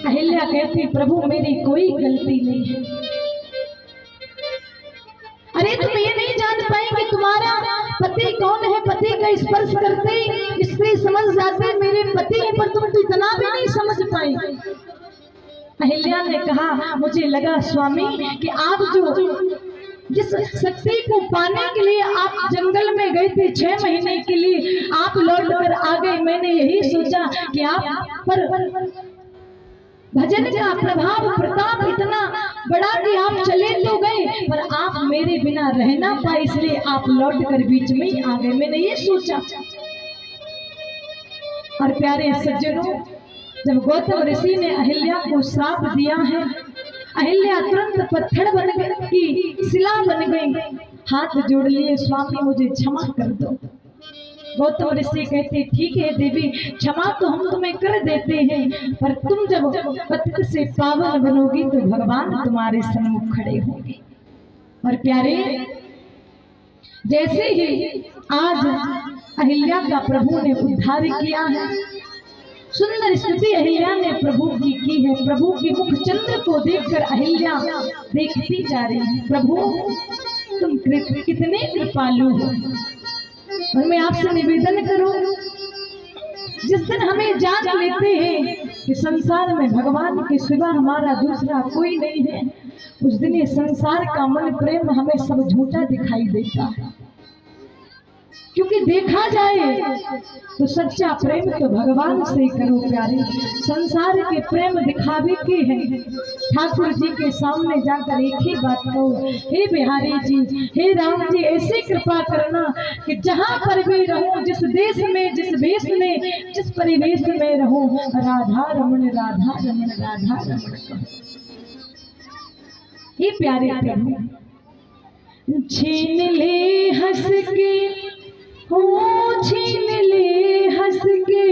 अहिल्या कहती प्रभु मेरी कोई गलती नहीं है। अरे तुम ये नहीं जान पाएंगे तुम्हारा पति कौन है, पति का स्पर्श करते स्त्री समझ जाते मेरे पति हैं, पर तुम तो इतना भी नहीं समझ पाए। अहिल्या ने कहा मुझे लगा स्वामी कि आप जो जिस शक्ति को पाने के लिए आप जंगल में गए थे 6 महीने के लिए, आप लौट कर आ गए। मैंने यही सोचा कि आप पर भजन का प्रभाव प्रताप इतना बड़ा कि आप चले तो गए पर आप मेरे बिना रह ना पाए, इसलिए आप लौट कर बीच में ही आ गए। मैंने ये सोचा। और प्यारे सज्जनों, जब गौतम ऋषि ने अहिल्या को श्राप दिया है, अहिल्या तुरंत पत्थर बन गई, शिला बन गई, हाथ जोड़ लिए स्वामी मुझे क्षमा कर दो। गौतम ऋषि कहते ठीक है देवी, क्षमा तो हम तुम्हें कर देते हैं, पर तुम जब पतित से पावन बनोगी तो भगवान तुम्हारे सम्मुख खड़े होंगे। और प्यारे, जैसे ही आज अहिल्या का प्रभु ने उद्धार किया है, सुंदर स्तुति अहिल्या ने प्रभु की है। प्रभु के मुख चंद्र को देखकर अहिल्या देखती जा रही है। प्रभु तुम कितने कृपालु हो। और मैं आपसे निवेदन करूं, जिस दिन हमें जान लेते हैं कि संसार में भगवान के सिवा हमारा दूसरा कोई नहीं है, उस दिन ये संसार का मन प्रेम हमें सब झूठा दिखाई देता है। क्योंकि देखा जाए तो सच्चा प्रेम तो भगवान से करो प्यारे। संसार के प्रेम दिखावे के हैं। ठाकुर जी के सामने जाकर एक ही बात कहो, हे बिहारी जी, हे राम जी, ऐसे कृपा करना कि जहाँ पर भी रहूं, जिस देश में, जिस भेष में, जिस परिवेश में रहूं, राधा रमण राधा रमण राधा रमण कहो। ये प्यारे प्रभु छीन ले हंस के, हो छीन ले हंस के,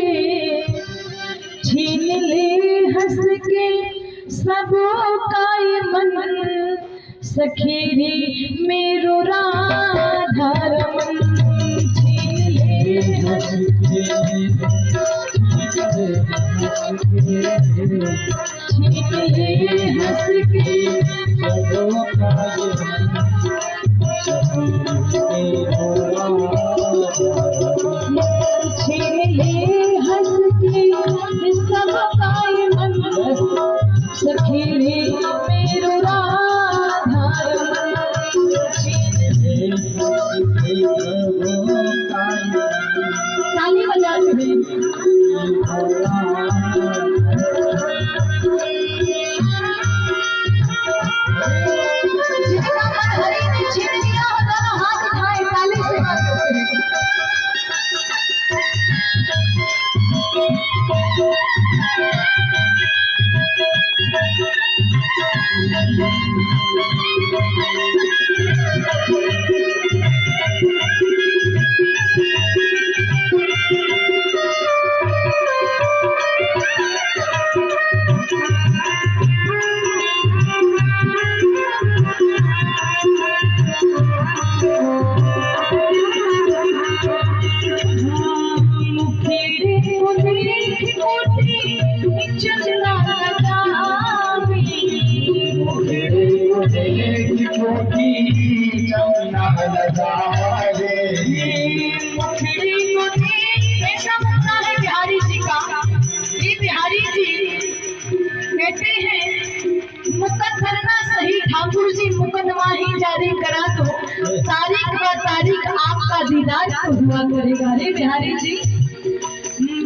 छीन ले हंस के सबका ये मन, सखीरी मेरो राधा रमन। छीन ले हंस के, छीन ले हंस के सबका ये छीन ले हंस के सबका ये मन, सखीरी मेरो राधा रमन। ताली बजा दे। जितना मन हरि ने छीन लिया हो, दोनों हाथ उठाए, ताली से बात करें। बिहारी जी का, ये बिहारी जी कहते हैं मुकद करना सही, ठाकुर जी मुकदमा ही जारी करा दो, तारीख व तारीख आपका दीदार तो हुआ करेगा। रे बिहारी जी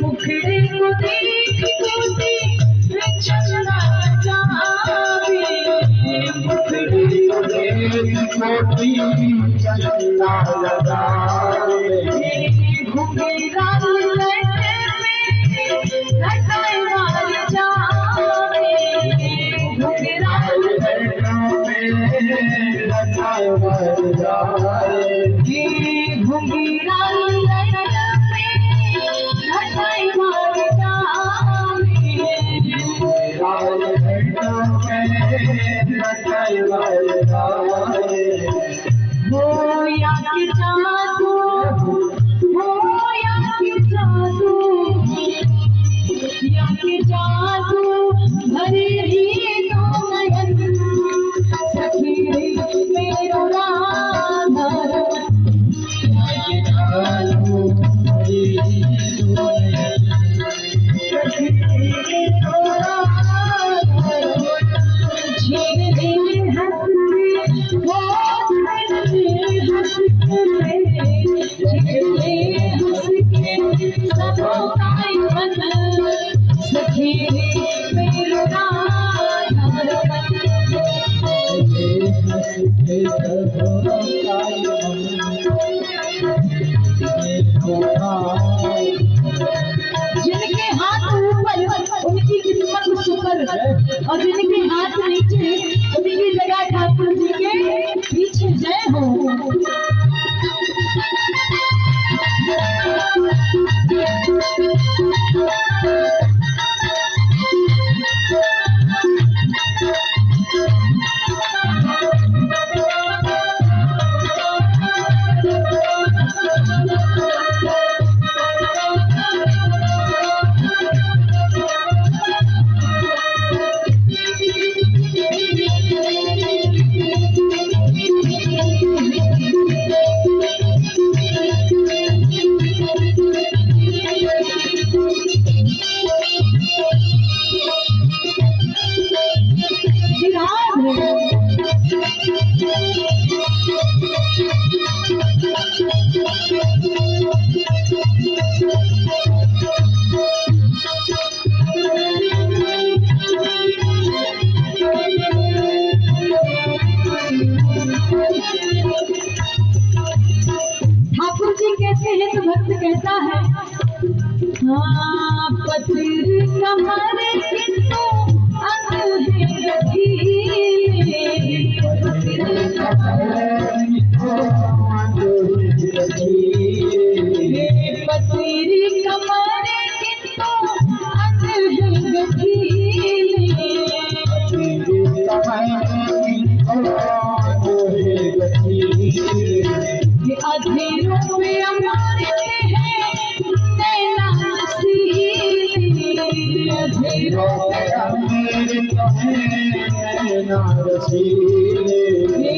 मुखड़े को देख चलना चाहे, मुखड़े को देख चलना घुमेरा घटाए मार जाए, घुमेरा घटाए मार जाए, घुमेरा घटाए मार जाए, हो या कि जादू ऊपर और जिनके हाथ नीचे उनकी जगह ठाकुर जी के पीछे जय हो। ठाकुर जी कैसे हैं तो भक्त कहता है, हाँ पतिर कमरे किंतु अंधे रखी, पतिर कमरे किंतु अंधे रखी, अधेरों में अमृत है नैना रसीली, अधेरों में अमृत है नैना रसीली,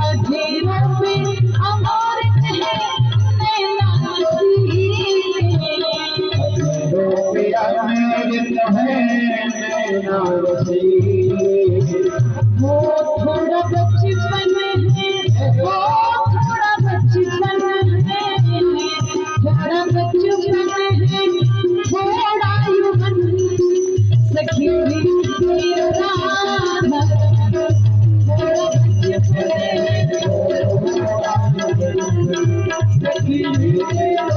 अधेरों में अमृत है नैना रसीली, अधेरों में अमृत है नैना रसीली। वो थोड़ा बचपन है, वो थोड़ा बचपन है, थोड़ा बचपन है, थोड़ा युवन सखी मेरा राधा, थोड़ा बचपन है, सखी मेरा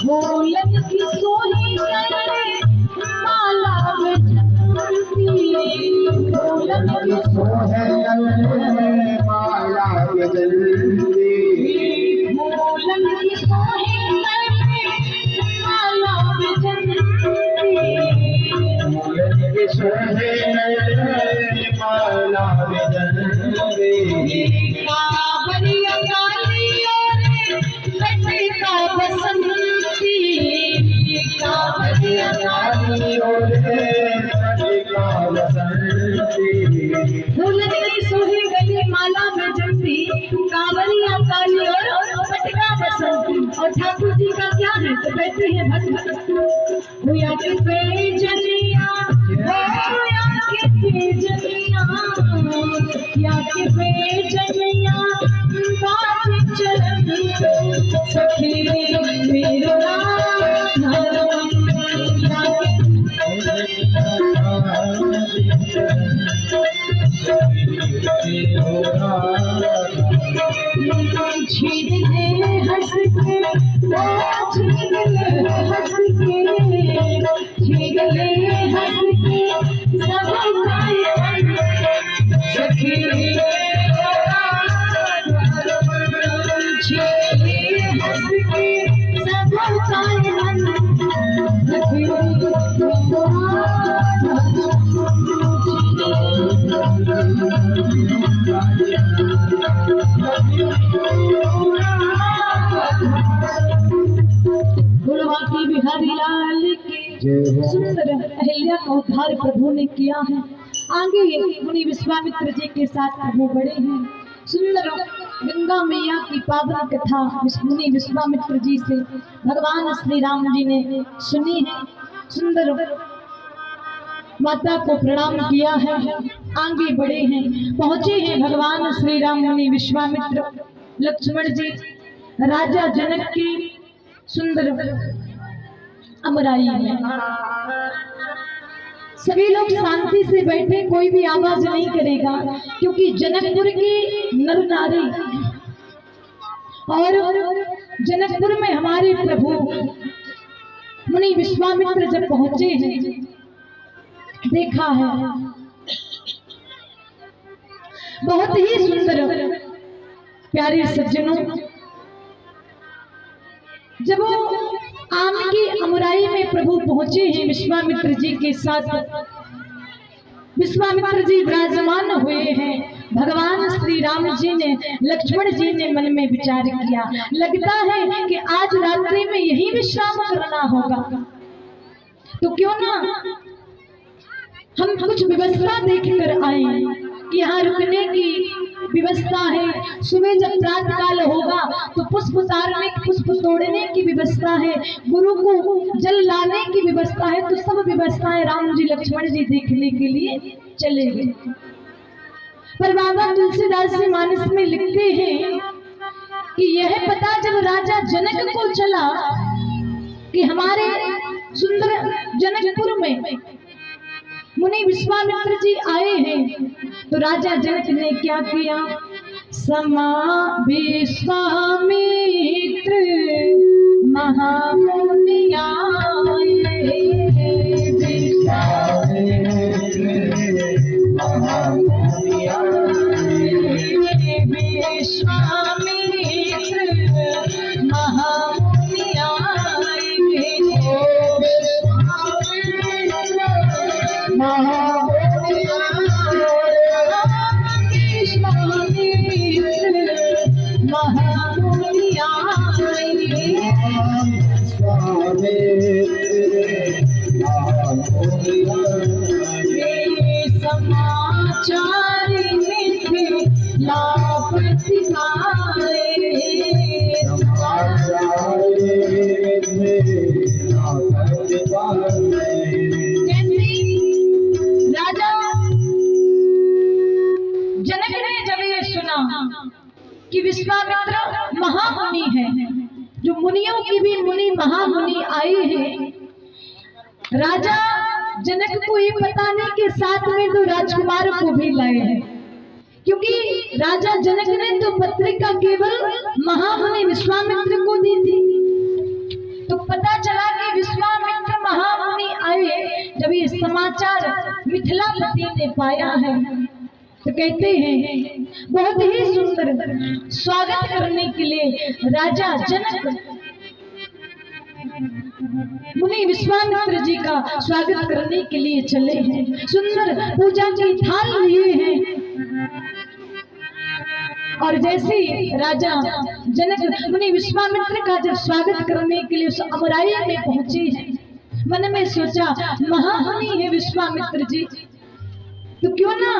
भोलन की सोनी माला बजती, भोलन की सोनी माला बजती, भोलन की सोनी माला बजती, भोलन की सोनी माला बजती, कांवरिया काली और लटका बसंती, कांवरिया काली और लटका बसंती, भोलन की सोही गली माला में जमती, कांवरिया काली और लटका बसंती। और ठाकुर जी का क्या है तो कहते हैं भक्त हुआ के पे जलिया, होया के पे जलिया, या के पे जलिया, बात चलन सखी मेरा राधा, छीन ले हंस के, छीन ले हंस के, छीन ले हंस के, सब सखी छीन ले हंस के, सब सखी सुंदर अहिल्या का उद्धार प्रभु ने किया है। आगे मुनि विश्वामित्र जी के साथ प्रभु बड़े हैं। सुंदर गंगा मैया की पावन कथा मुनि विश्वामित्र जी से भगवान श्री राम जी ने सुनी है। सुंदर माता को प्रणाम किया है, आगे बढ़े हैं, पहुंचे हैं भगवान श्री राम मुनि विश्वामित्र लक्ष्मण जी राजा जनक की सुंदर अमराई में। सभी लोग शांति से बैठे, कोई भी आवाज नहीं करेगा, क्योंकि जनकपुर की नर नारी और जनकपुर में हमारे प्रभु मुनि विश्वामित्र जब पहुंचे हैं, देखा है बहुत ही सुंदर प्यारे सज्जनों, जब वो आम की अमराई में प्रभु पहुंचे हैं विश्वामित्र जी के साथ, विश्वामित्र जी विराजमान हुए हैं। भगवान श्री राम जी ने लक्ष्मण जी ने मन में विचार किया, लगता है कि आज रात्रि में यही विश्राम करना होगा, तो क्यों ना हम कुछ व्यवस्था देखकर आए कि यहाँ रुकने की व्यवस्था है। सुबह जब प्रातः काल होगा तो पुष्प उतारने, पुष्प तोड़ने की व्यवस्था है, गुरु को जल लाने की व्यवस्था है, तो सब व्यवस्थाएं राम जी लक्ष्मण जी देखने के लिए चले गए। पर बाबा तुलसीदास जी मानस में लिखते हैं कि यह पता जब राजा जनक को चला कि हमारे सुंदर जनकपुर में मुनि विश्वामित्र जी आए हैं, तो राजा जनक ने क्या किया, समा विश्वामित्र महामुनि कि विश्वामित्र महामुनि है, जो मुनियों की भी मुनि महामुनि आए हैं। राजा जनक को ये बताने के साथ में तो राजकुमार को भी लाए हैं, क्योंकि राजा जनक ने तो पत्रिका केवल महामुनि विश्वामित्र को दी थी। तो पता चला कि विश्वामित्र महामुनि आए। जब ये समाचार मिथिलापति ने पाया है तो कहते हैं बहुत ही सुंदर स्वागत करने के लिए राजा जनक मुनि विश्वामित्र जी का स्वागत करने के लिए चले हैं। सुंदर पूजा की थाल लिए हैं, और जैसे राजा जनक मुनि विश्वामित्र का जब स्वागत करने के लिए उस अमराई में पहुंचे हैं, मन में सोचा महामुनि है विश्वामित्र जी, तो क्यों ना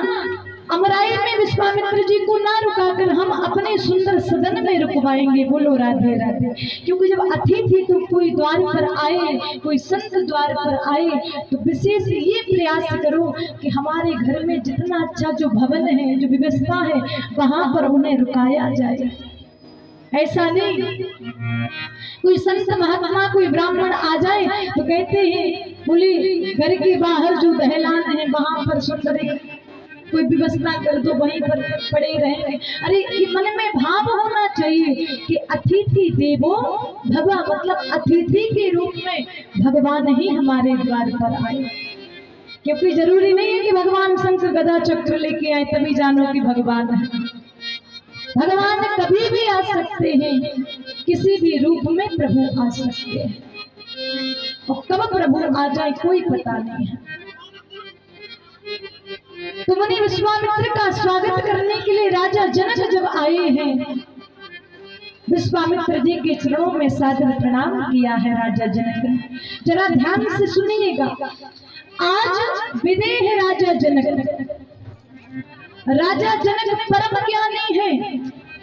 अमराई में विश्वामित्र जी को ना रुकाकर हम अपने सुंदर सदन में रुकवाएंगे। बोलो राधे राधे। क्योंकि जब अतिथि तो कोई द्वार पर आए, कोई संत द्वार पर आए, तो विशेष ये प्रयास करो कि हमारे घर में जितना अच्छा जो भवन है, जो व्यवस्था है, वहां पर उन्हें रुकाया जाए। ऐसा नहीं कोई संत महात्मा कोई ब्राह्मण आ जाए तो कहते हैं बोले घर के बाहर जो दहलान है वहां पर सुंदर कोई व्यवस्था कर दो, वहीं पर पड़े रहेंगे। अरे ये मन में भाव होना चाहिए कि अतिथि देवो भव, मतलब अतिथि के रूप में भगवान ही हमारे द्वार पर आए। क्योंकि जरूरी नहीं है कि भगवान शंख गदा चक्र लेके आए तभी जानो कि भगवान है। भगवान कभी भी आ सकते हैं, किसी भी रूप में प्रभु आ सकते हैं, और कब प्रभु आ जाए कोई पता नहीं है। तो मुनि विश्वामित्र का स्वागत करने के लिए राजा जनक जब आए हैं विश्वामित्र जी के चरणों में सादर प्रणाम किया है राजा जनक ने। जरा ध्यान से सुनिएगा, आज विदेह राजा जनक, राजा जनक परम ज्ञानी है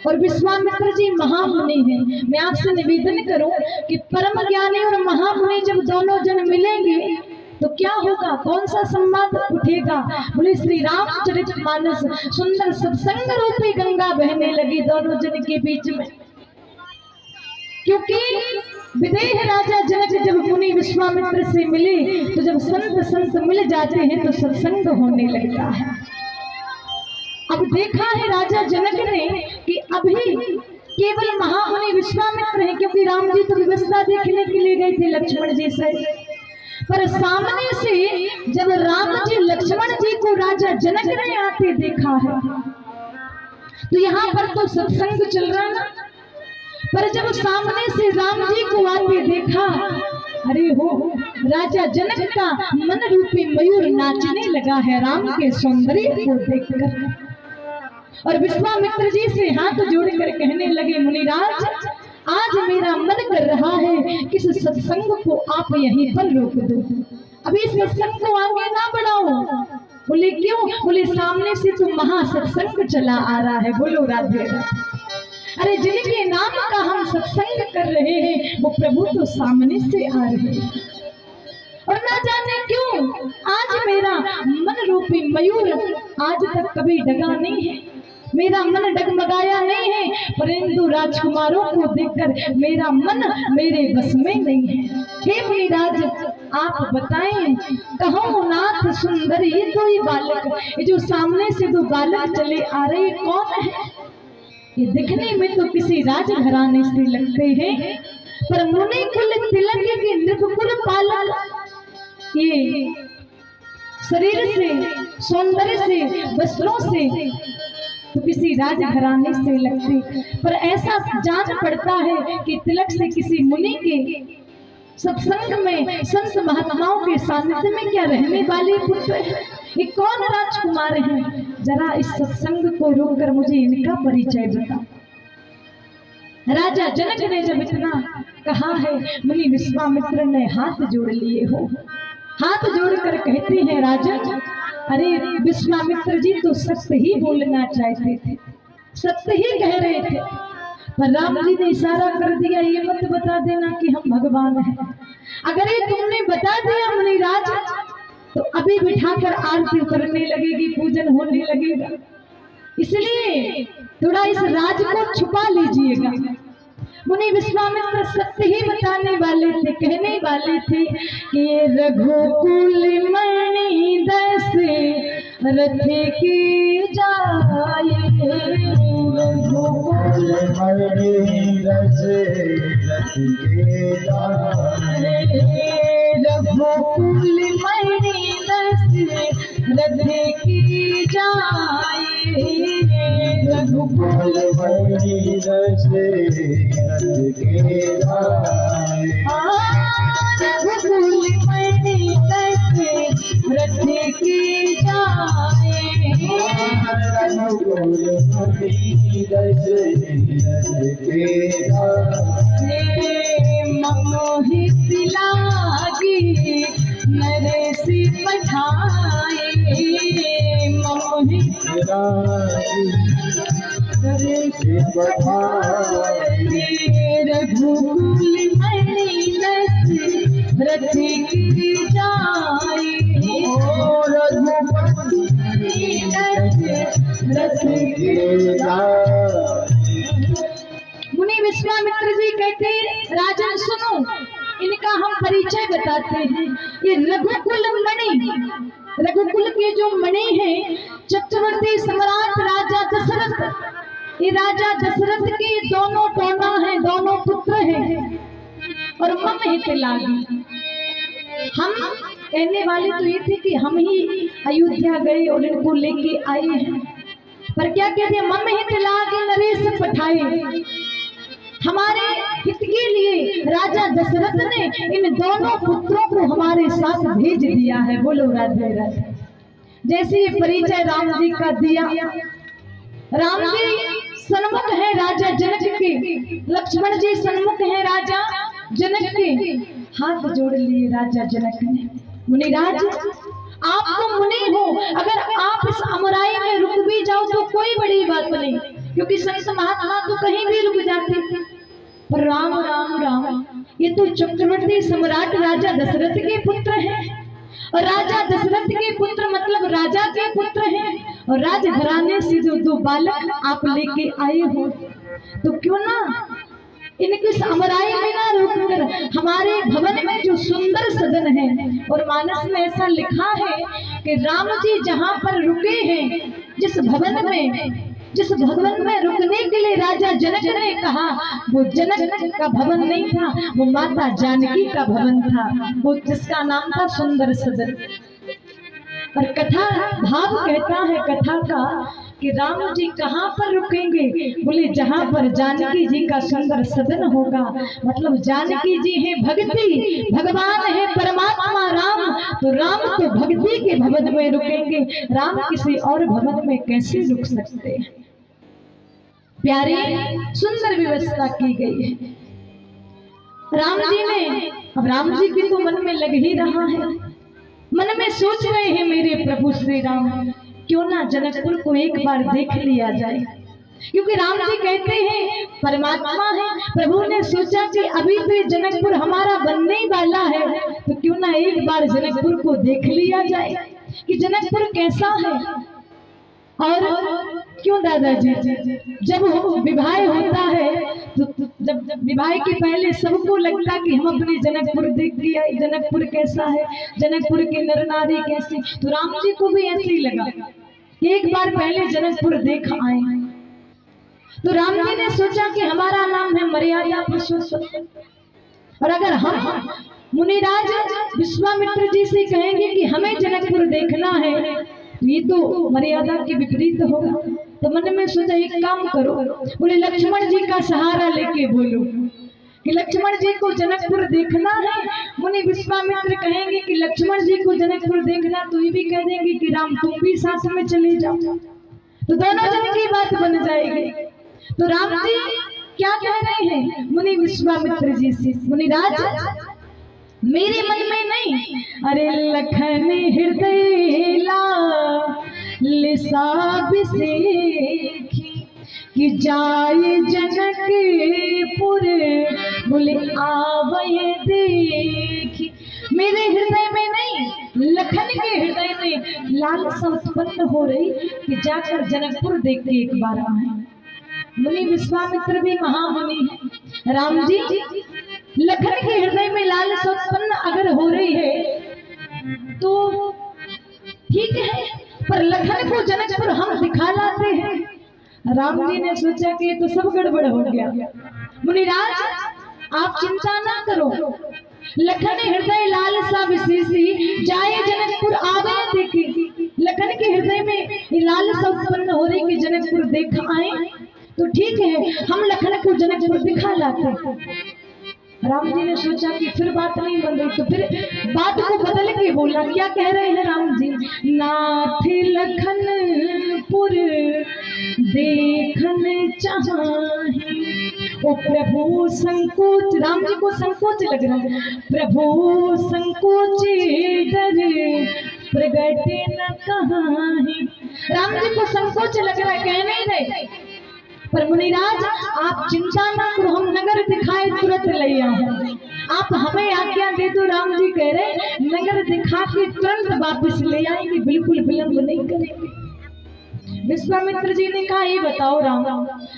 और विश्वामित्र जी महामुनि हैं। मैं आपसे निवेदन करूं कि परम ज्ञानी और महामुनि जब दोनों जन मिलेंगे तो क्या होगा, कौन सा संवाद उठेगा। बोले श्री रामचरितमानस सुंदर सत्संग रूपी गंगा बहने लगी दोनों जन के बीच में। क्योंकि विदेह राजा जनक जब मुनि विश्वामित्र से मिले तो जब संत मिल जाते हैं तो सत्संग होने लगता है। अब देखा है राजा जनक ने कि अभी केवल महामुनि विश्वामित्र हैं, क्योंकि राम जी तो व्यवस्था देखने के लिए गए थे लक्ष्मण जी से, पर सामने से जब राम जी लक्ष्मण जी को राजा जनक ने आते देखा है तो यहाँ पर तो सत्संग चल रहा ना, पर जब सामने से राम जी को आते देखा, अरे हो राजा जनक का मन रूपी मयूर नाचने लगा है राम के सौंदर्य को देखकर। और विश्वामित्र जी से हाथ जोड़कर कहने लगे, मुनिराज आज मेरा मन कर रहा है कि इस सत्संग को आप यहीं पर रोक दो, अभी सत्संग को आगे ना बढ़ाओ। बोले क्यों? बोले सामने से तो महासत्संग चला आ रहा है। बोलो राधे राधे। अरे जिनके नाम का हम सत्संग कर रहे हैं वो प्रभु तो सामने से आ रहे हैं, और ना जाने क्यों आज मेरा मन रूपी मयूर आज तक कभी डगा नहीं है, मेरा मन डगमगाया नहीं है, परंतु राजकुमारों को देखकर मेरा मन मेरे बस में नहीं है। हे मुनिराज आप बताएं, कहो नाथ सुंदर ये दो ही बालक, ये जो सामने से दो बालक चले आ रहे कौन है? ये दिखने में तो किसी राजघराने से लगते हैं, पर मुनि कुल तिलक के नृपकुल पालक, ये शरीर से सौंदर्य से वस्त्रों से तो किसी राजघराने से लगते, पर ऐसा जान पड़ता है कि तिलक से किसी मुनि के सत्संग में संत महात्माओं के सानिध्य में क्या रहने वाले पुत्र हैं। ये कौन राजकुमार हैं? जरा इस सत्संग को रोककर मुझे इनका परिचय बता। राजा जनक ने जब इतना कहा है, मुनि विश्वामित्र ने हाथ जोड़ लिए हो, हाथ जोड़कर कहते हैं राजन, अरे विश्वामित्र जी तो सत्य ही बोलना चाहते थे, सत्य ही कह रहे थे, पर राम जी ने इशारा कर दिया ये मत बता देना कि हम भगवान हैं। अगर ये तुमने बता दिया मुनिराज तो अभी बिठाकर आरती करने लगेगी, पूजन होने लगेगा, इसलिए थोड़ा इस राज को छुपा लीजिएगा। मुनि विश्वामित्र सत्य ही बताने वाले थे, कहने वाले थे कि ये रघुकुल मणि दशरथ की जाए, रघुकुल मणि दशरथ की जाए, रघुकुल मणि दशरथ की जाए, रघुकुल मणि दशरथ की जाए, रघुकुल मणि दशरथ की जाए, रघुकुल मणि दशरथ की जाए, मोहित लागी नरसी पठाए, मोहित लागी नरसी पठाए, रघुकुल मणि दशरथ की जाए, रघुकुल मणि दशरथ की जाए। मुनि विश्वामित्र जी कहते, राजन सुनो, इनका हम परिचय बताते हैं। ये रघुकुल मणि, रघुकुल के जो मणि हैं, चक्रवर्ती सम्राट राजा दशरथ, ये राजा दशरथ के दोनों टोना हैं, दोनों पुत्र हैं, और मम हित लागी। हम कहने वाले तो ये थे कि हम ही अयोध्या गए और इनको लेके आए हैं, पर क्या कहते हैं, मम हित लागी नरेश पठाए, हमारे हित के लिए राजा दशरथ ने इन दोनों पुत्रों को हमारे साथ भेज दिया है। बोलो राधे राधे। जैसे ये परिचय राम जी का दिया, राम जी सन्मुख है राजा जनक के के। लक्ष्मण जी सन्मुख है राजा जनक के, हाथ जोड़ लिए राजा जनक ने। मुनिराज आप तो मुनि हो, अगर आप इस अमराई में रुक भी जाओ तो कोई बड़ी बात नहीं, क्योंकि संत महात्मा तो कहीं भी रुक जाते। पर राम राम राम, ये तो चक्रवर्ती सम्राट राजा दशरथ के पुत्र हैं, और राजा दशरथ के पुत्र मतलब राजा के पुत्र हैं, और राजघराने से जो दो बालक आप लेके आए हो, तो क्यों ना इनके अमराई में ना रुककर हमारे भवन में जो सुंदर सदन है, और मानस में ऐसा लिखा है कि राम जी जहाँ पर रुके हैं, जिस भवन में रुकने के लिए राजा जनक ने कहा, वो जनक का भवन नहीं था, वो माता जानकी का भवन था, वो जिसका नाम था सुंदर सदन। और कथा भाव कहता है कथा का कि राम जी कहाँ पर रुकेंगे, बोले जहाँ पर जानकी जी का सुंदर सदन होगा, मतलब जानकी जी है भक्ति, भगवान है परमात्मा राम, तो राम तो भक्ति के भवन में रुकेंगे, राम किसी और भवन में कैसे रुक सकते हैं। प्यारी सुंदर व्यवस्था की गई है। राम जी ने, अब राम जी की तो मन में लग ही रहा है, मन में सोच रहे हैं मेरे प्रभु श्री राम, क्यों ना जनकपुर को एक बार देख लिया जाए, क्योंकि राम जी कहते हैं परमात्मा है। प्रभु ने सोचा कि अभी तो जनकपुर हमारा बनने ही वाला है, तो क्यों ना एक बार जनकपुर को देख लिया जाए कि जनकपुर कैसा है। और क्यों दादाजी, जब विवाह होता है तो जब विवाह के पहले सबको लगता कि हम अपने जनकपुर देख के आए, जनकपुर कैसा है, जनकपुर के नर नारी कैसे, तो राम जी को भी ऐसे ही लगा कि एक बार पहले जनकपुर देख आए। तो राम जी ने सोचा कि हमारा नाम है मर्यादा पुरुषोत्तम, और अगर हम मुनिराज विश्वामित्र जी से कहेंगे कि हमें जनकपुर देखना है, ये तो मर्यादा के विपरीत होगा। तो मन में सोचा एक काम करो, बोले लक्ष्मण जी का सहारा लेके बोलो कि लक्ष्मण जी को जनकपुर देखना है। मुनि विश्वामित्र कहेंगे कि लक्ष्मण जी को जनकपुर देखना, तो ये भी कह देंगे कि राम तुम भी साथ में चले जाओ, तो दोनों जन की बात बन जाएगी। तो राम जी क्या कह रहे हैं मुनि विश्वामित्र जी से, मुनिराज मेरे मन में नहीं, अरे लखन हृदय कि जाए जनकपुर, बोले आवये देखी। मेरे हृदय में नहीं, लखन के हृदय में लालसा उत्पन्न हो रही कि जाकर जनकपुर देख के एक बार आए। मुनि विश्वामित्र भी महामुनि है। राम जी लखन के हृदय में लालसा उत्पन्न अगर हो रही है तो ठीक है, पर लखन को जनकपुर हम दिखा लाते हैं। राम जी ने सोचा कि तो सब गड़बड़ हो गया। मुनिराज आप चिंता ना करो, लखन हृदय लालसा विशेषी, जाए जनकपुर आवे देखे। लखन के हृदय में लालसा उत्पन्न हो रही कि जनकपुर देख आए, तो ठीक है हम लखन को जनकपुर दिखा लाते। राम जी ने सोचा कि फिर बात नहीं बन रही, तो फिर बात को बदल के बोला। क्या कह रहे हैं राम जी, नाथ लखनपुर देखन चाहे, ओ प्रभु संकोच, राम जी को संकोच लग रहा है, प्रभु संकोच डर प्रगट न कहां। राम जी को संकोच लग रहा है, कह नहीं रहे। पर मुनिराज आप चिंता ना करो, हम नगर दिखाए तुरंत ले आए, आप हमें आज्ञा दे दो। राम जी कह रहे नगर दिखा के तुरंत वापस ले आएंगे, बिल्कुल विलंब नहीं करेंगे। विश्वामित्र जी ने कहा ये बताओ राम,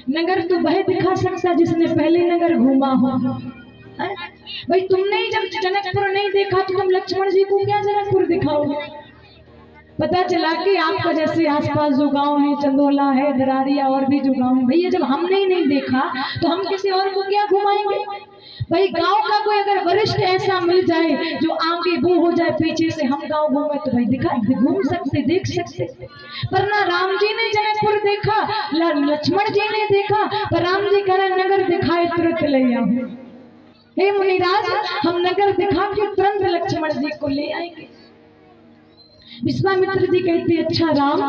नगर तो वह दिखा सकता जिसने पहले नगर घूमा हो। भाई तुमने ही जब जनकपुर नहीं देखा तो तुम लक्ष्मण जी को क्या जनकपुर दिखाओगे। पता चला कि आपका जैसे आसपास जो गांव है, चंदोला है, दरारिया और भी जो गांव है, भैया जब हमने ही नहीं देखा तो हम किसी और को क्या घुमाएंगे। भाई गांव का कोई अगर वरिष्ठ ऐसा मिल जाए जो आगे वो हो जाए, पीछे से हम गांव घूमे, तो भाई घूम सकते, देख सकते। पर ना राम जी ने जनकपुर देखा, लक्ष्मण जी ने देखा, पर राम जी कह रहे नगर दिखाए तुरंत ले आओ। हे मुनिराज हम नगर दिखा के तुरंत लक्ष्मण जी को ले आएंगे। विश्वामित्र जी कहते अच्छा राम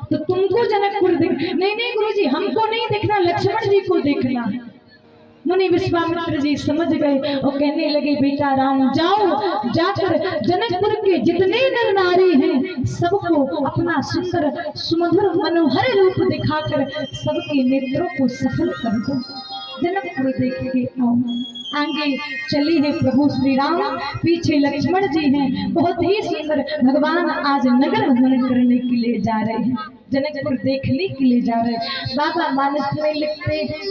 तो तुमको जनकपुर देख, नहीं नहीं गुरुजी हमको नहीं देखना, लक्ष्मण जी को देखना है। मुनि विश्वामित्र जी समझ गए और कहने लगे बेटा राम जाओ, जाकर जनकपुर के जितने नर नारी हैं सबको अपना सुंदर सुमधुर मनोहर रूप दिखाकर सबके नेत्रों को सफल कर दो। जनकपुर देख के आओ। आगे चले हैं प्रभु श्री राम, पीछे लक्ष्मण जी हैं। बहुत ही सुंदर भगवान आज नगर भ्रमण करने के लिए जा रहे हैं, जनकपुर देखने के लिए जा रहे हैं। बाबा मानस में लिखते हैं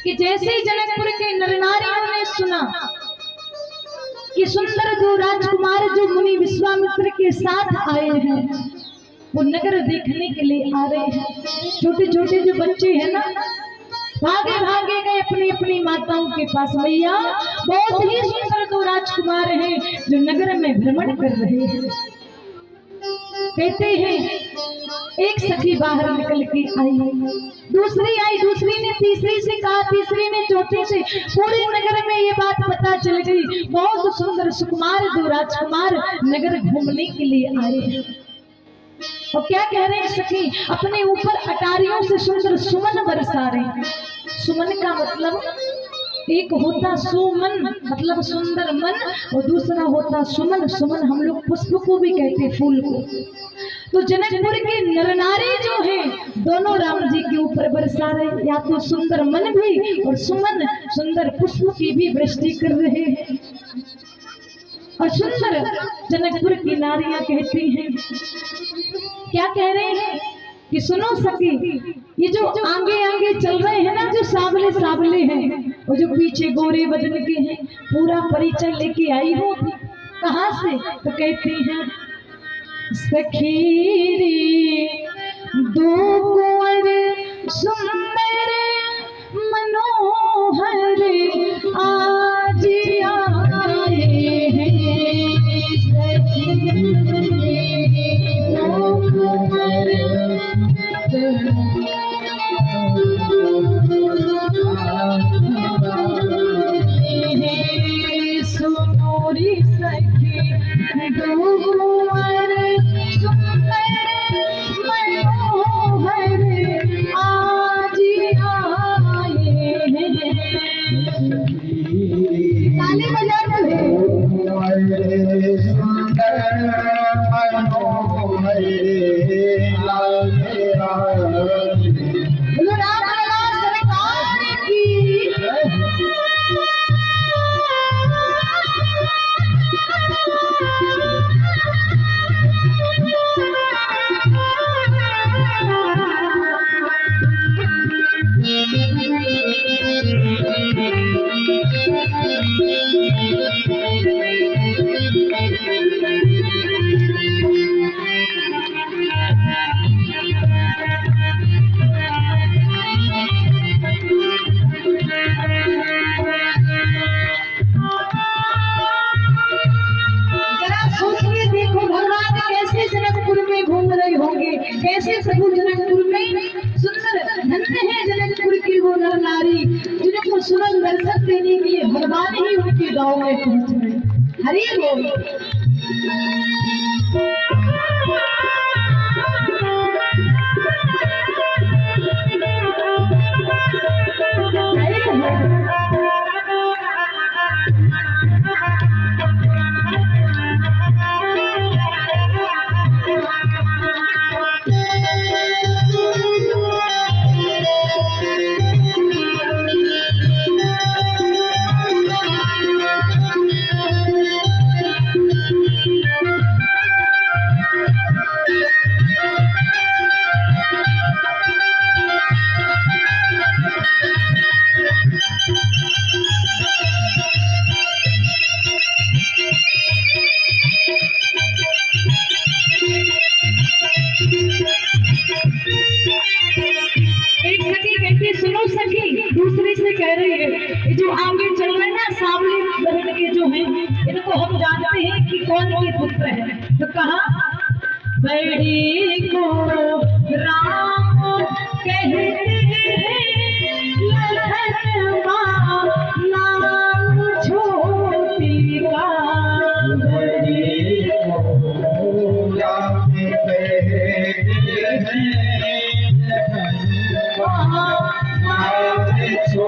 कि जैसे जनकपुर के नरनारियों ने सुना कि सुंदर दो राजकुमार जो मुनि विश्वामित्र के साथ आए हैं वो नगर देखने के लिए आ रहे हैं। छोटे छोटे जो बच्चे हैं ना, भागे भागे गए अपनी अपनी माताओं के पास। भैया बहुत ही सुंदर दो राजकुमार हैं जो नगर में भ्रमण कर रहे हैं। कहते हैं एक सखी बाहर निकल के आई, दूसरी आई, दूसरी ने तीसरी से कहा, तीसरी ने चौथी से, पूरे नगर में ये बात पता चल गई बहुत सुंदर सुकुमार दो राजकुमार नगर घूमने के लिए आए हैं। और क्या कह रहे हैं सखी, अपने ऊपर अटारियों से सुंदर सुमन बरसा रहे हैं। सुमन का मतलब एक होता सुमन मतलब सुंदर मन, और दूसरा होता सुमन। सुमन हम लोग पुष्प को भी कहते हैं, फूल को। तो जनकपुर के नरनारी जो हैं दोनों राम जी के ऊपर बरसा रहे, या तो सुंदर मन भी और सुमन सुंदर पुष्प की भी वृष्टि कर रहे हैं। और सुंदर जनकपुर की नारियां कहती हैं, क्या कह रहे हैं कि सुनो सखी, ये जो आगे आगे चल रहे हैं ना, जो सावले सावले हैं, और जो पीछे गोरे बदन के हैं, पूरा परिचय लेके आई हो कहाँ से? तो कहती हैं सखी रे दो कुंवर सुंदर मनोहर आज आए हैं। सखी दो कुंवर सुनोरी सखी दो कुंवर सुंदर मनोहर आज आए हैं। ताली बजाते कैसे प्रभु जनकपुर में सुंदर धन्य है जनकपुर की वो नर नारी जिनको सुंदर दर्शन देने के लिए भगवान ही उनके गांव में पहुंच गए। हरि बोल। सुनो सखी, दूसरी से कह रही है जो आगे चल रहे ना सामने बहन के जो हैं इनको हम जानते हैं कि कौन के पुत्र है। तो कहा बड़ी को राम कहते हैं लखन नाम छोटी का। बड़ी को राम कहते हैं So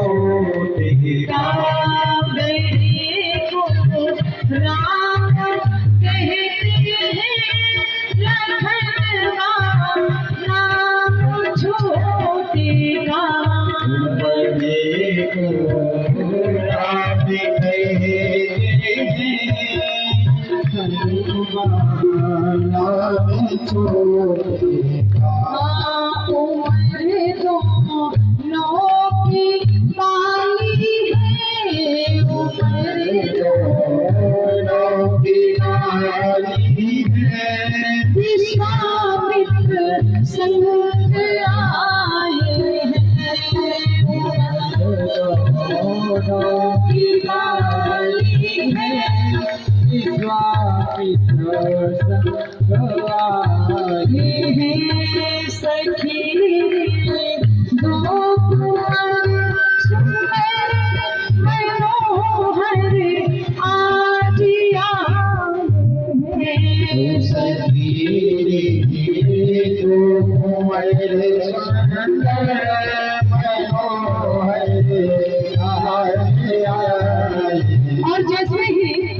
और जैसे ही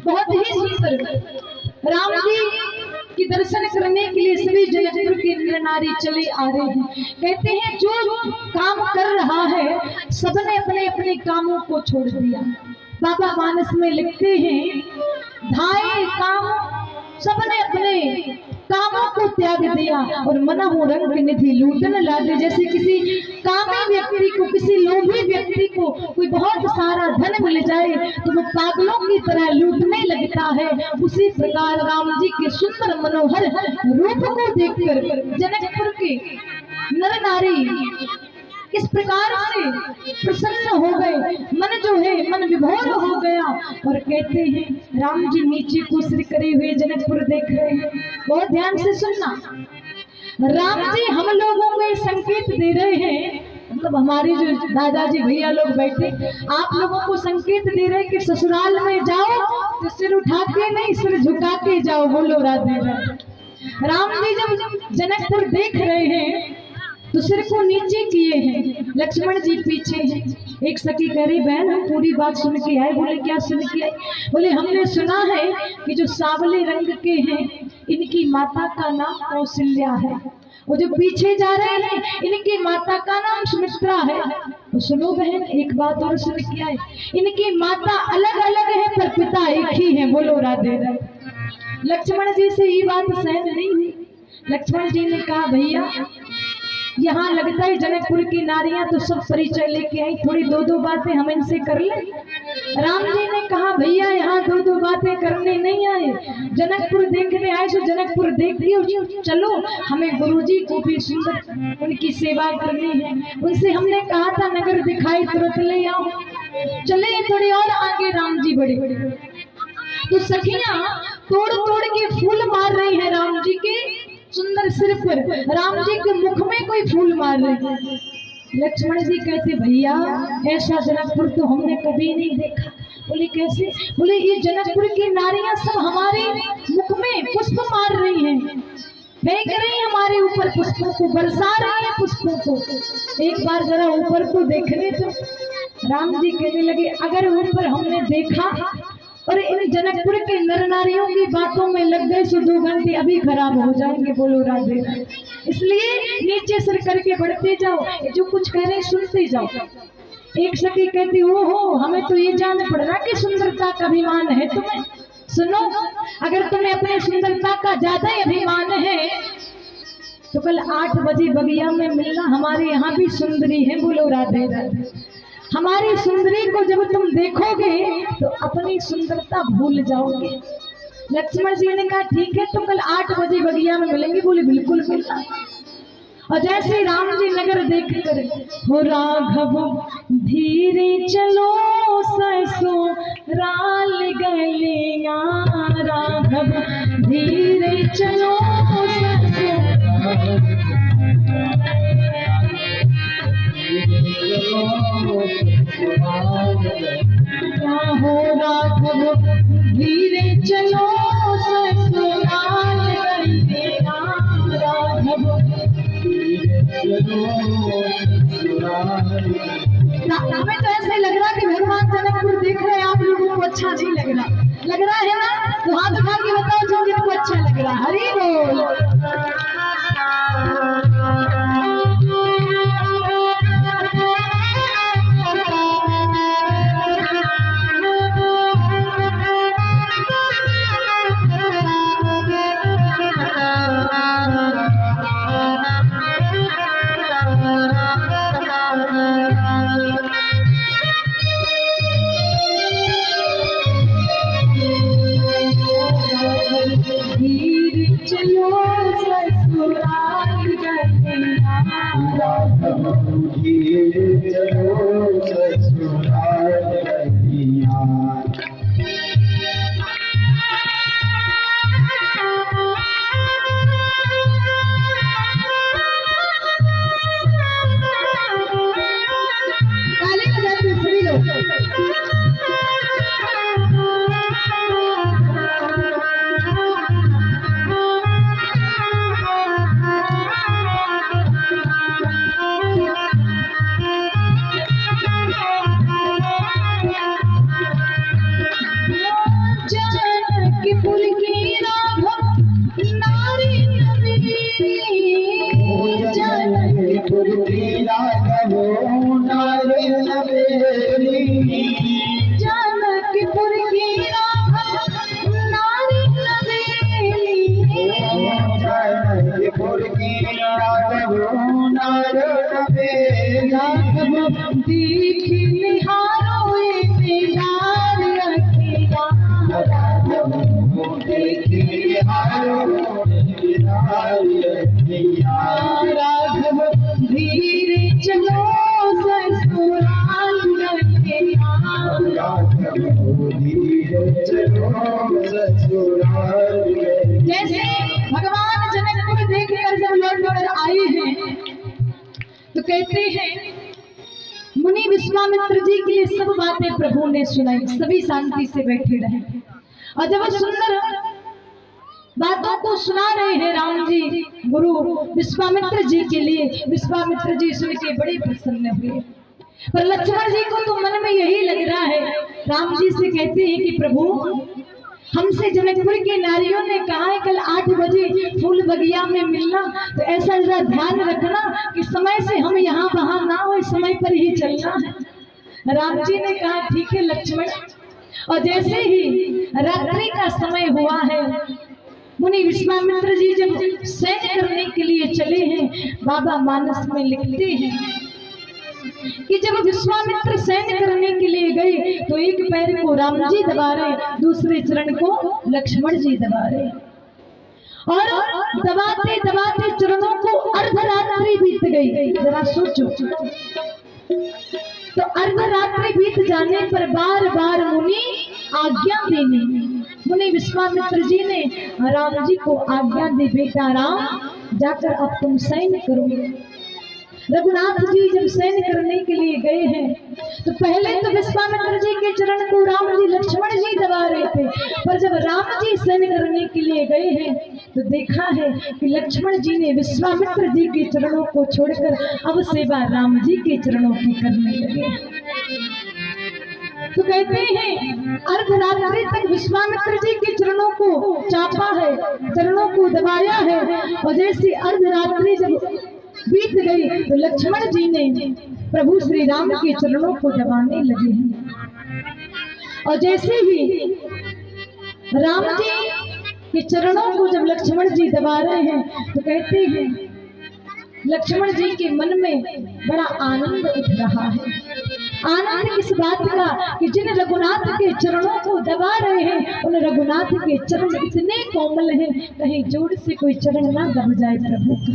बहुत ही सुंदर राम जी के दर्शन करने के लिए सभी जनकपुर के नर नारी चले आ रहे हैं। कहते हैं जो काम कर रहा है सबने अपने अपने कामों को छोड़ दिया। बाबा मानस में लिखते हैं धाये काम सबने अपने कामों को त्याग दिया और मना हो रंग निधि लूटन लागे। जैसे किसी कामी व्यक्ति को, किसी लोभी व्यक्ति को कोई बहुत सारा धन मिल जाए तो वो पागलों की तरह लूटने लगता है, उसी प्रकार राम जी के सुंदर मनोहर रूप को देखकर जनकपुर के नर नारी इस प्रकार से प्रसन्न हो गए। मन जो है मन विभोर हो गया और कहते हैं राम जी नीचे को सिर करे हुए जनकपुर देख रहे हैं। बहुत ध्यान से सुनना, राम जी हम लोगों को ये संकेत दे रहे हैं, मतलब हमारे जो दादाजी भैया लोग बैठे आप लोगों को संकेत दे रहे हैं कि ससुराल में जाओ तो सिर उठा के नहीं सिर झुका के जाओ। बोलो राधे राधे। राम जी जब जनकपुर देख रहे हैं तो सिर को नीचे किए हैं, लक्ष्मण जी पीछे हैं। एक सखी कह रही बहन हम पूरी बात सुन के आए। बोले क्या सुन के आए? बोले हमने सुना है कि जो सांवले रंग के हैं इनकी माता का नाम कौशल्या है, वो जो पीछे जा रहे हैं इनकी माता का नाम सुमित्रा है। तो सुनो बहन एक बात और सुन के आए, इनकी माता अलग अलग है पर पिता एक ही है। बोलो राधे राधे। लक्ष्मण जी से ये बात सहन नहीं हुई। लक्ष्मण जी ने कहा भैया यहाँ लगता है जनकपुर की नारियां तो सब परिचय लेके आई, थोड़ी दो दो बातें हम इनसे कर ले। राम जी ने कहा भैया यहाँ दो दो बातें करने नहीं आए, जनकपुर देखने आए। तो जनकपुर देखिए चलो, हमें गुरुजी को भी सुंदर उनकी सेवा करनी है। उनसे हमने कहा था नगर दिखाई तुरंत ले आओ। चले थोड़ी और आगे राम जी बढ़े तो सखियां तोड़ तोड़ के फूल मार रही है राम जी के सुंदर सिर पर, राम जी के मुख में कोई फूल मार रहे। लक्ष्मण जी कहते भैया ऐसा जनकपुर तो हमने कभी नहीं देखा। बोले कैसे? बोले ये जनकपुर की नारियां सब हमारे मुख में पुष्प मार रही हैं, फेंक रही हैं हमारे ऊपर पुष्पों को, बरसा रही हैं पुष्पों को। एक बार जरा ऊपर को देखने तो राम जी कहने लगे अगर ऊपर हमने देखा और इन जनकपुर के नर नारियों की बातों में लग गए तो 2 घंटे अभी खराब हो जाएंगे। बोलो राधे। इसलिए नीचे सिर करके बढ़ते जाओ, जो कुछ कह रहे सुनते जाओ। एक सखी कहती ओहो हमें तो ये जान पड़ रहा कि सुंदरता का अभिमान है तुम्हें। सुनो, अगर तुम्हें अपने सुंदरता का ज्यादा ही अभिमान है तो कल 8 बजे बगिया में मिलना, हमारे यहाँ भी सुंदरी है। बोलो राधे राधे। हमारी सुंदरी को जब तुम देखोगे तो अपनी सुंदरता भूल जाओगे। लक्ष्मण जी ने कहा ठीक है तो कल 8 बजे बगिया में मिलेंगे। बोले बिल्कुल मिलना। और जैसे राम जी नगर देख कर हो राघव धीरे चलो ससुराल गलियां, राघव धीरे चलो हो राघव धीरे चलो ससुराल गलियां, राघव हमें तो ऐसे लग रहा कि भगवान जनकपुर देख रहे हैं, आप लोगों को अच्छा नहीं लग रहा है ना? तो हाथ उठा के बताओ जो जिनको अच्छा लग रहा है। हरि बोल। जानकीपुर की नारी नवेली, राघव दीख निहारो दीदार अखियाँ, राघव धीरे चलो ससुराल जैसे भगवान जनकपुर देखकर जब लौटकर आए हैं तो कहते हैं मुनि विश्वामित्र जी के लिए सब बातें प्रभु ने सुनाई, सभी शांति से बैठे रहे और जब सुंदर बातों को सुना रहे हैं राम जी गुरु विश्वामित्र जी के लिए, विश्वामित्र जी सुन के बड़े प्रसन्न हुए। पर लक्ष्मण जी को तो मन में यही लग रहा है, राम जी से कहते हैं कि प्रभु हमसे जनकपुर की नारियों ने कहा है कल 8 बजे फूल बगिया में मिलना, तो ऐसा जरा ध्यान रखना कि समय से हम यहाँ वहां ना हो, समय पर ही चलना है। राम जी ने कहा ठीक है लक्ष्मण। और जैसे ही रात्रि का समय हुआ है, मुनि विश्वामित्र जी जब सैर करने के लिए चले हैं, बाबा मानस में लिखते हैं कि जब विश्वामित्र सैन्य करने के लिए गए तो एक पैर को राम जी दबा रहे, दूसरे चरण को लक्ष्मण जी दबा रहे और दबाते दबाते चरणों को अर्धरात्रि बीत गई। जरा सोचो, तो अर्धरात्रि बीत जाने पर बार बार मुनि आज्ञा देने, मुनि विश्वामित्र जी ने राम जी को आज्ञा दी, बेटा राम जाकर अब तुम सैन्य करो। रघुनाथ जी जब सैन्य करने के लिए गए हैं तो पहले तो विश्वामित्र जी के चरण को राम जी लक्ष्मण जी दबा रहे थे, पर जब राम जी सैन्य करने के लिए गए हैं तो देखा है कि लक्ष्मण जी ने विश्वामित्र जी के चरणों को छोड़कर अब सेवा राम जी के चरणों की करने लगे। तो कहते हैं अर्धरात्रि तक विश्वामित्र जी के चरणों को चापा है, चरणों को दबाया है और जैसे अर्धरात्रि जब बीत गई तो लक्ष्मण जी ने प्रभु श्री राम के चरणों को दबाने लगे हैं। और जैसे ही राम जी के चरणों को जब लक्ष्मण जी दबा रहे हैं तो कहते हैं लक्ष्मण जी के मन में बड़ा आनंद उठ रहा है। आनंद किस बात का कि जिन रघुनाथ के चरणों को दबा रहे हैं उन रघुनाथ के चरण इतने कोमल हैं, कहीं जोड़ से कोई चरण ना दब जाए प्रभु का,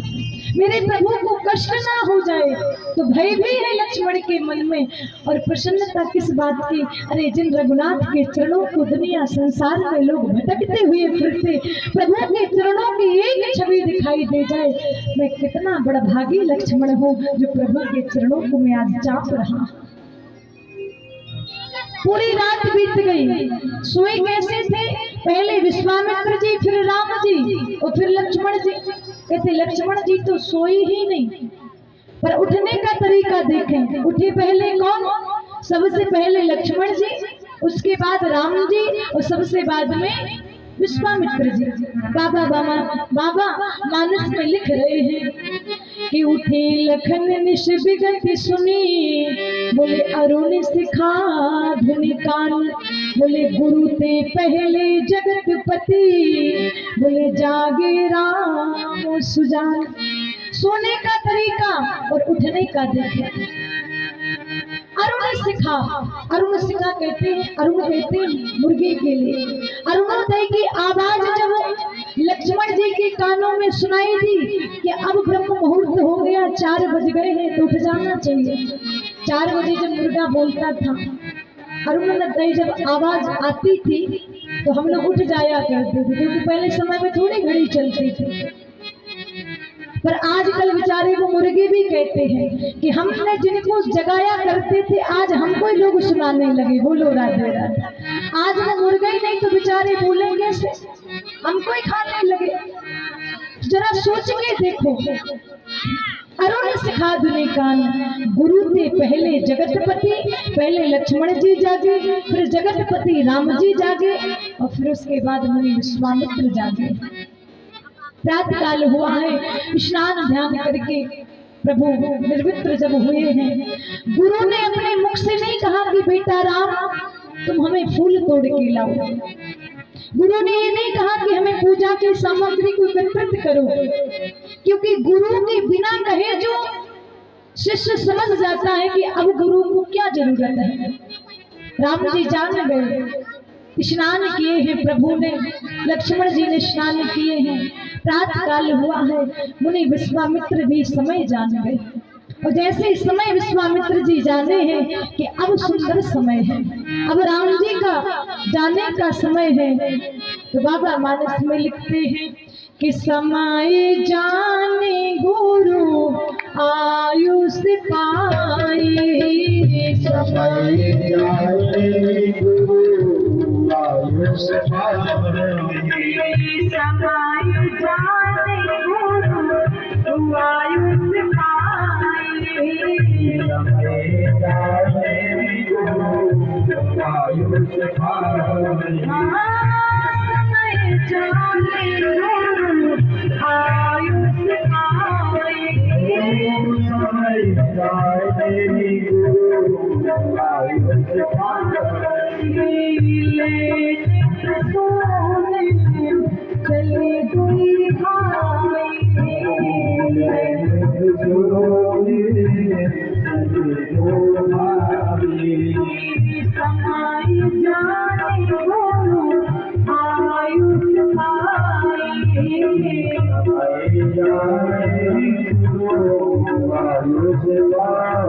मेरे प्रभु को कष्ट ना हो जाए। तो भय भी है लक्ष्मण के मन में और प्रसन्नता किस बात की, अरे जिन रघुनाथ के चरणों को दुनिया संसार में लोग भटकते हुए फिरते, प्रभु के चरणों की एक छवि दिखाई दे जाए, मैं कितना बड़ा भागी लक्ष्मण हूँ जो प्रभु के चरणों को मैं आज चाप रहा। पूरी रात बीत गई, सोए कैसे थे, पहले विश्वामित्र जी फिर राम जी और फिर लक्ष्मण जी। कहते लक्ष्मण जी तो सोए ही नहीं, पर उठने का तरीका देखें, उठे पहले कौन, सबसे पहले लक्ष्मण जी, उसके बाद राम जी और सबसे बाद में विश्वामित्र जी। बाबा मानस में लिख रहे हैं कि उठे लखन निश विगत सुनी, बोले अरुण सिखा धुनि कान, बोले गुरु ते पहले जगत पति, बोले जागे राम सुजान। सोने का तरीका और उठने का देखें। अरुण सिखा कहते हैं, अरुण कहते हैं मुर्गे के लिए। अरुणोदय की आवाज जब लक्ष्मण जी के कानों में सुनाई दी कि अब ब्रह्म मुहूर्त हो गया, 4 बज गए हैं तो उठ जाना चाहिए। 4 बजे जब मुर्गा बोलता था, अरुणोदय जब आवाज आती थी तो हम लोग उठ जाया करते थे, क्योंकि पहले समय में थोड़ी घड़ी चलती थी। पर आजकल बेचारे को मुर्गे भी कहते हैं कि हमने जिनको जगाया करते थे आज हमको ही लोग सुनाने लगे। बोलो राधे राधे। आज वो मुर्गा ही नहीं तो बेचारे बोलेंगे से हमको ही खाने लगे। जरा सोच के देखो, अरुण सिखा धुनि कान, गुरु थे पहले जगतपति, पहले लक्ष्मण जी जागे, फिर जगतपति राम जी जागे और फिर उसके बाद मुनि विश्वामित्र जागे। प्रातः काल हुआ है, स्नान ध्यान करके प्रभु निर्वित्र जब हुए हैं, गुरु ने अपने मुख से नहीं कहा कि बेटा राम तुम हमें फूल तोड़ के लाओ। गुरु ने ये नहीं कहा कि हमें पूजा की सामग्री को एकत्रित करो, क्योंकि गुरु के बिना कहे जो शिष्य समझ जाता है कि अब गुरु को क्या जरूरत है। राम जी जान गए, स्नान किए हैं प्रभु ने, लक्ष्मण जी ने स्नान किए हैं, प्रातः काल हुआ है, मुनि विश्वामित्र भी समय जान गए। और जैसे समय विश्वामित्र जी जाने हैं कि अब सुंदर समय है, अब राम जी का जाने का समय है, तो बाबा मानस में लिखते हैं कि समय जाने गुरु आयुष पाए, समय जाने गुरु आयुष पाए, समय जाने गुरु आयुष पाए, समय जाने गुरु आयुष पाए, समय जाने गुरु आयुष पाए, समय जाने गुरु आयुष पाए, चले कोई भाई, समय जाने गुरु आयुष पाए, आयुष पाए।